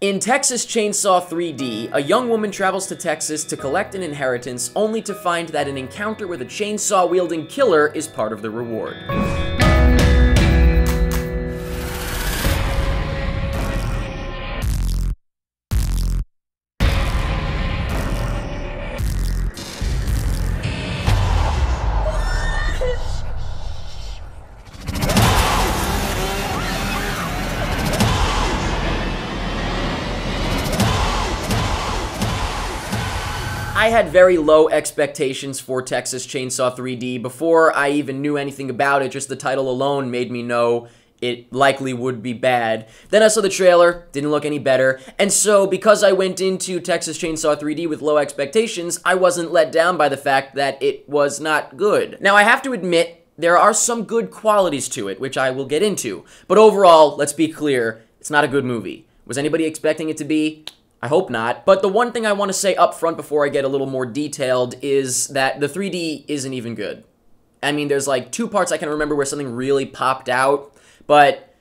In Texas Chainsaw 3D, a young woman travels to Texas to collect an inheritance only to find that an encounter with a chainsaw-wielding killer is part of the reward. I had very low expectations for Texas Chainsaw 3D before I even knew anything about it. Just the title alone made me know it likely would be bad. Then I saw the trailer, didn't look any better, and so because I went into Texas Chainsaw 3D with low expectations, I wasn't let down by the fact that it was not good. Now I have to admit, there are some good qualities to it, which I will get into, but overall, let's be clear, it's not a good movie. Was anybody expecting it to be? I hope not. But the one thing I want to say up front before I get a little more detailed is that the 3D isn't even good. I mean, there's like 2 parts I can remember where something really popped out, but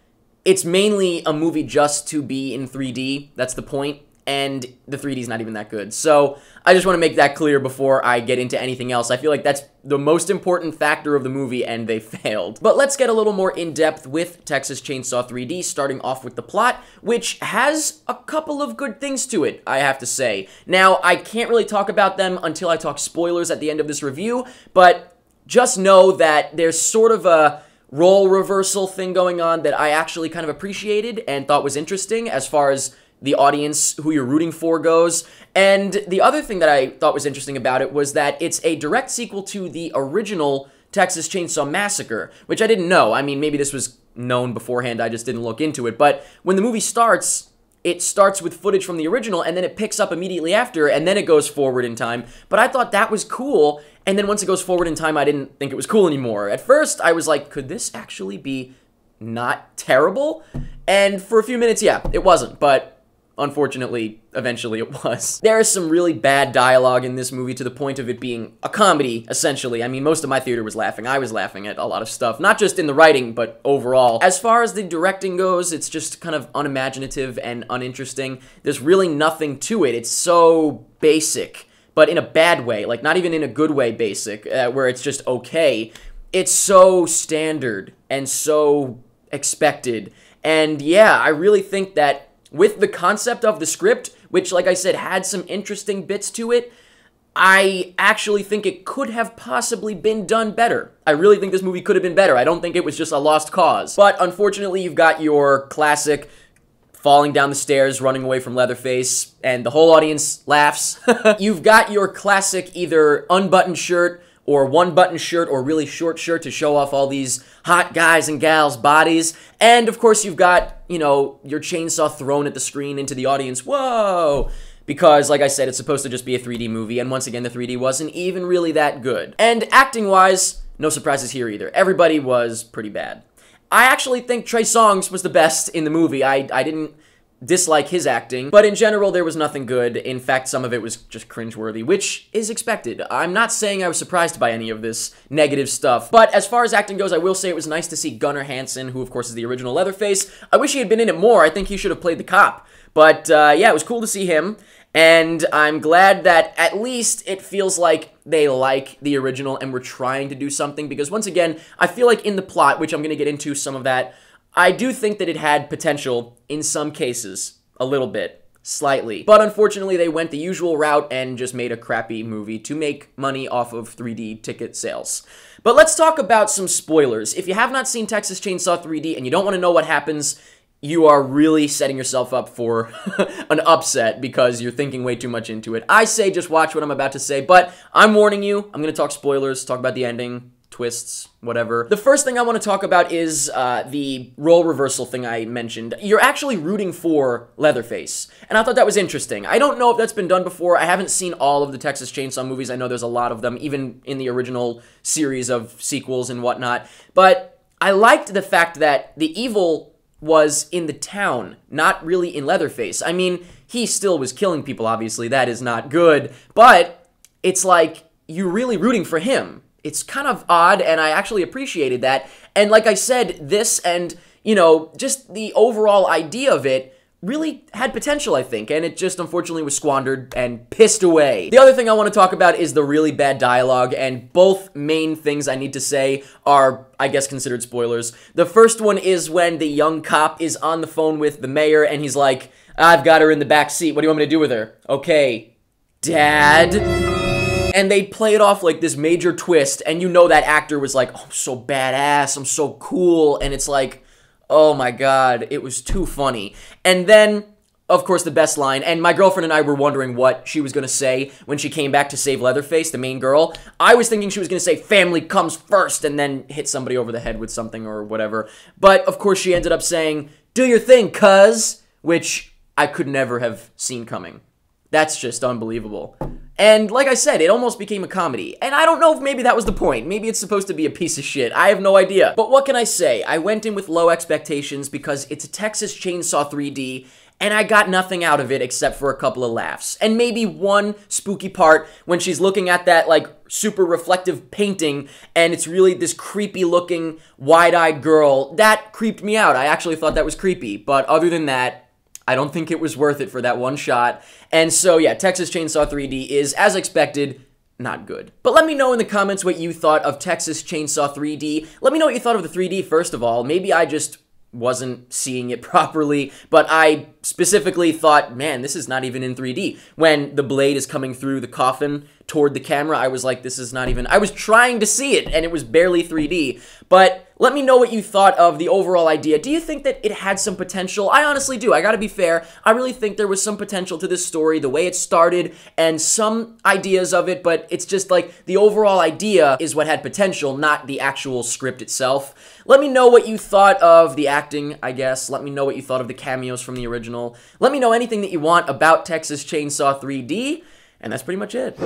it's mainly a movie just to be in 3D. That's the point. And the 3D is not even that good. So I just want to make that clear before I get into anything else. I feel like that's the most important factor of the movie, and they failed. But let's get a little more in-depth with Texas Chainsaw 3D, starting off with the plot, which has a couple of good things to it, I have to say. Now, I can't really talk about them until I talk spoilers at the end of this review, but just know that there's sort of a role reversal thing going on that I actually kind of appreciated and thought was interesting as far as the audience, who you're rooting for goes. And the other thing that I thought was interesting about it was that it's a direct sequel to the original Texas Chainsaw Massacre, which I didn't know. I mean, maybe this was known beforehand, I just didn't look into it. But when the movie starts, it starts with footage from the original, and then it picks up immediately after, and then it goes forward in time. But I thought that was cool, and then once it goes forward in time, I didn't think it was cool anymore. At first, I was like, could this actually be not terrible? And for a few minutes, yeah, it wasn't, but unfortunately, eventually it was. There is some really bad dialogue in this movie to the point of it being a comedy, essentially. I mean, most of my theater was laughing. I was laughing at a lot of stuff, not just in the writing, but overall. As far as the directing goes, it's just kind of unimaginative and uninteresting. There's really nothing to it. It's so basic, but in a bad way, like not even in a good way basic, where it's just okay. It's so standard and so expected. And yeah, I really think that with the concept of the script, which, like I said, had some interesting bits to it, I actually think it could have possibly been done better. I really think this movie could have been better. I don't think it was just a lost cause. But unfortunately, you've got your classic falling down the stairs, running away from Leatherface, and the whole audience laughs. You've got your classic either unbuttoned shirt or one-button shirt or really short shirt to show off all these hot guys and gals' bodies. And, of course, you've got, you know, your chainsaw thrown at the screen into the audience. Whoa! Because, like I said, it's supposed to just be a 3D movie, and once again, the 3D wasn't even really that good. And acting-wise, no surprises here either. Everybody was pretty bad. I actually think Trey Songz was the best in the movie. I didn't dislike his acting, but in general, there was nothing good. In fact, some of it was just cringeworthy, which is expected. I'm not saying I was surprised by any of this negative stuff, but as far as acting goes, I will say it was nice to see Gunnar Hansen, who of course is the original Leatherface. I wish he had been in it more. I think he should have played the cop, but yeah, it was cool to see him, and I'm glad that at least it feels like they like the original and were trying to do something, because once again, I feel like in the plot, which I'm going to get into some of that, I do think that it had potential in some cases, a little bit, slightly. But unfortunately, they went the usual route and just made a crappy movie to make money off of 3D ticket sales. But let's talk about some spoilers. If you have not seen Texas Chainsaw 3D and you don't want to know what happens, you are really setting yourself up for an upset because you're thinking way too much into it. I say just watch what I'm about to say, but I'm warning you, I'm going to talk spoilers, talk about the ending, twists, whatever. The first thing I want to talk about is the role reversal thing I mentioned. You're actually rooting for Leatherface, and I thought that was interesting. I don't know if that's been done before. I haven't seen all of the Texas Chainsaw movies. I know there's a lot of them, even in the original series of sequels and whatnot, but I liked the fact that the evil was in the town, not really in Leatherface. I mean, he still was killing people, obviously. That is not good, but it's like you're really rooting for him. It's kind of odd, and I actually appreciated that. And like I said, this and, you know, just the overall idea of it really had potential, I think, and it just unfortunately was squandered and pissed away. The other thing I want to talk about is the really bad dialogue, and both main things I need to say are, I guess, considered spoilers. The first one is when the young cop is on the phone with the mayor, and he's like, I've got her in the back seat. What do you want me to do with her? Okay, Dad. And they play it off like this major twist, and you know that actor was like, oh, I'm so badass, I'm so cool, and it's like, oh my god, it was too funny. And then, of course, the best line, and my girlfriend and I were wondering what she was going to say when she came back to save Leatherface, the main girl. I was thinking she was going to say, family comes first, and then hit somebody over the head with something or whatever. But, of course, she ended up saying, do your thing, cuz, which I could never have seen coming. That's just unbelievable. And like I said, it almost became a comedy. And I don't know if maybe that was the point. Maybe it's supposed to be a piece of shit. I have no idea. But what can I say? I went in with low expectations because it's a Texas Chainsaw 3D, and I got nothing out of it except for a couple of laughs. And maybe one spooky part when she's looking at that, like, super reflective painting, and it's really this creepy-looking, wide-eyed girl. That creeped me out. I actually thought that was creepy. But other than that, I don't think it was worth it for that one shot. And so, yeah, Texas Chainsaw 3D is, as expected, not good. But let me know in the comments what you thought of Texas Chainsaw 3D. Let me know what you thought of the 3D, first of all. Maybe I just wasn't seeing it properly, but I specifically thought, man, this is not even in 3D. When the blade is coming through the coffin toward the camera, I was like, this is not even... I was trying to see it, and it was barely 3D. But let me know what you thought of the overall idea. Do you think that it had some potential? I honestly do. I gotta be fair. I really think there was some potential to this story, the way it started, and some ideas of it, but it's just like the overall idea is what had potential, not the actual script itself. Let me know what you thought of the acting, I guess. Let me know what you thought of the cameos from the original. Let me know anything that you want about Texas Chainsaw 3D, and that's pretty much it.